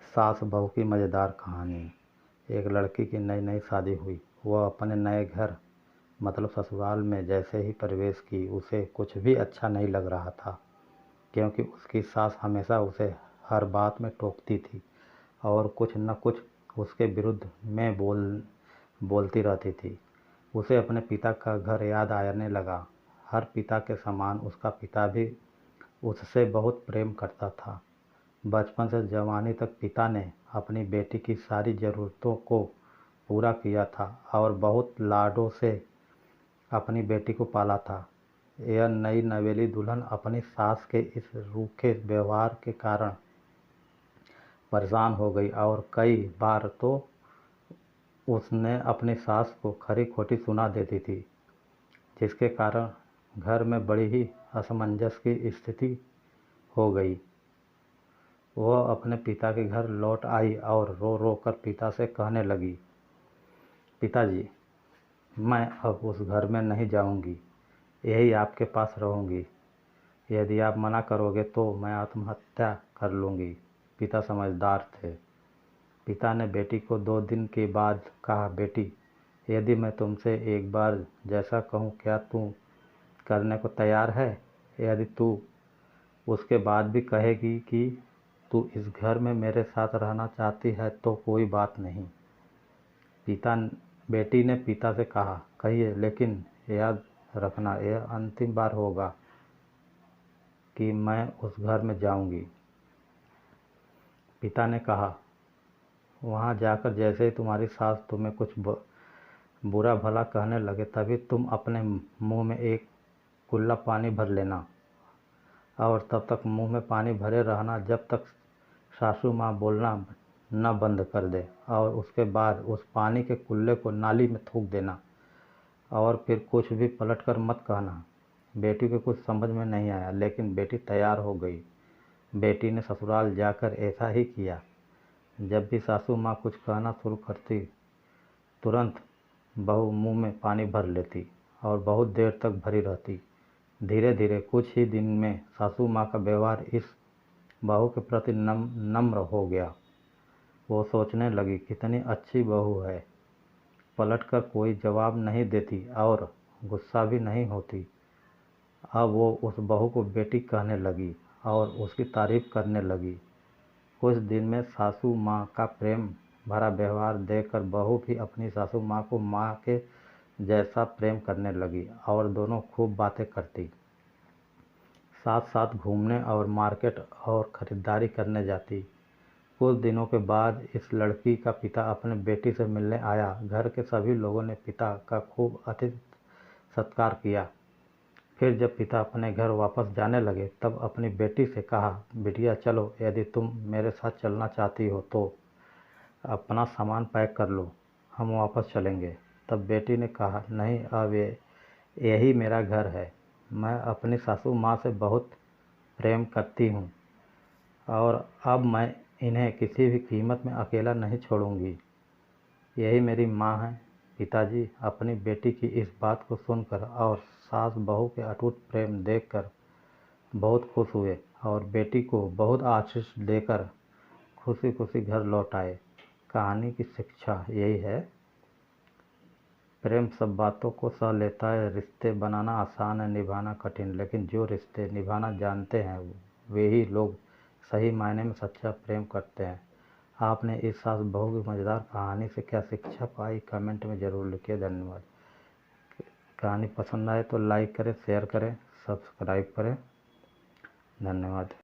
सास बहू की मज़ेदार कहानी। एक लड़की की नई नई शादी हुई। वह अपने नए घर मतलब ससुराल में जैसे ही प्रवेश की उसे कुछ भी अच्छा नहीं लग रहा था, क्योंकि उसकी सास हमेशा उसे हर बात में टोकती थी और कुछ न कुछ उसके विरुद्ध में बोलती रहती थी। उसे अपने पिता का घर याद आने लगा। हर पिता के समान उसका पिता भी उससे बहुत प्रेम करता था। बचपन से जवानी तक पिता ने अपनी बेटी की सारी ज़रूरतों को पूरा किया था और बहुत लाडों से अपनी बेटी को पाला था। यह नई नवेली दुल्हन अपनी सास के इस रूखे व्यवहार के कारण परेशान हो गई और कई बार तो उसने अपनी सास को खरी खोटी सुना देती थी, जिसके कारण घर में बड़ी ही असमंजस की स्थिति हो गई। वह अपने पिता के घर लौट आई और रो रो कर पिता से कहने लगी, पिताजी, मैं अब उस घर में नहीं जाऊंगी, यही आपके पास रहूंगी। यदि आप मना करोगे तो मैं आत्महत्या कर लूँगी। पिता समझदार थे। पिता ने बेटी को 2 दिन के बाद कहा, बेटी, यदि मैं तुमसे एक बार जैसा कहूँ क्या तू करने को तैयार है? यदि तू उसके बाद भी कहेगी कि तू इस घर में मेरे साथ रहना चाहती है तो कोई बात नहीं। बेटी ने पिता से कहा, कहिए, लेकिन याद रखना यह अंतिम बार होगा कि मैं उस घर में जाऊंगी। पिता ने कहा, वहाँ जाकर जैसे ही तुम्हारी सास तुम्हें कुछ बुरा भला कहने लगे तभी तुम अपने मुंह में एक कुल्ला पानी भर लेना और तब तक मुंह में पानी भरे रहना जब तक सासू माँ बोलना न बंद कर दे, और उसके बाद उस पानी के कुल्ले को नाली में थूक देना और फिर कुछ भी पलट कर मत कहना। बेटी को कुछ समझ में नहीं आया, लेकिन बेटी तैयार हो गई। बेटी ने ससुराल जाकर ऐसा ही किया। जब भी सासू माँ कुछ कहना शुरू करती, तुरंत बहू मुंह में पानी भर लेती और बहुत देर तक भरी रहती। धीरे धीरे कुछ ही दिन में सासू माँ का व्यवहार इस बहू के प्रति नम्र हो गया। वो सोचने लगी, कितनी अच्छी बहू है, पलटकर कोई जवाब नहीं देती और गुस्सा भी नहीं होती। अब वो उस बहू को बेटी कहने लगी और उसकी तारीफ करने लगी। कुछ दिन में सासू माँ का प्रेम भरा व्यवहार देखकर बहू भी अपनी सासू माँ को माँ के जैसा प्रेम करने लगी और दोनों खूब बातें करती, साथ साथ घूमने और मार्केट और ख़रीदारी करने जाती। कुछ दिनों के बाद इस लड़की का पिता अपने बेटी से मिलने आया। घर के सभी लोगों ने पिता का खूब आतिथ्य सत्कार किया। फिर जब पिता अपने घर वापस जाने लगे तब अपनी बेटी से कहा, बिटिया चलो, यदि तुम मेरे साथ चलना चाहती हो तो अपना सामान पैक कर लो, हम वापस चलेंगे। तब बेटी ने कहा, नहीं, अब यही मेरा घर है। मैं अपनी सासू माँ से बहुत प्रेम करती हूँ और अब मैं इन्हें किसी भी कीमत में अकेला नहीं छोड़ूंगी। यही मेरी माँ है। पिताजी अपनी बेटी की इस बात को सुनकर और सास बहू के अटूट प्रेम देखकर बहुत खुश हुए और बेटी को बहुत आशीष देकर खुशी खुशी घर लौट आए। कहानी की शिक्षा यही है, प्रेम सब बातों को सह लेता है। रिश्ते बनाना आसान है, निभाना कठिन, लेकिन जो रिश्ते निभाना जानते हैं वे ही लोग सही मायने में सच्चा प्रेम करते हैं। आपने इस सास बहू की मज़ेदार कहानी से क्या शिक्षा पाई, कमेंट में ज़रूर लिखिए। धन्यवाद। कहानी पसंद आए तो लाइक करें, शेयर करें, सब्सक्राइब करें। धन्यवाद।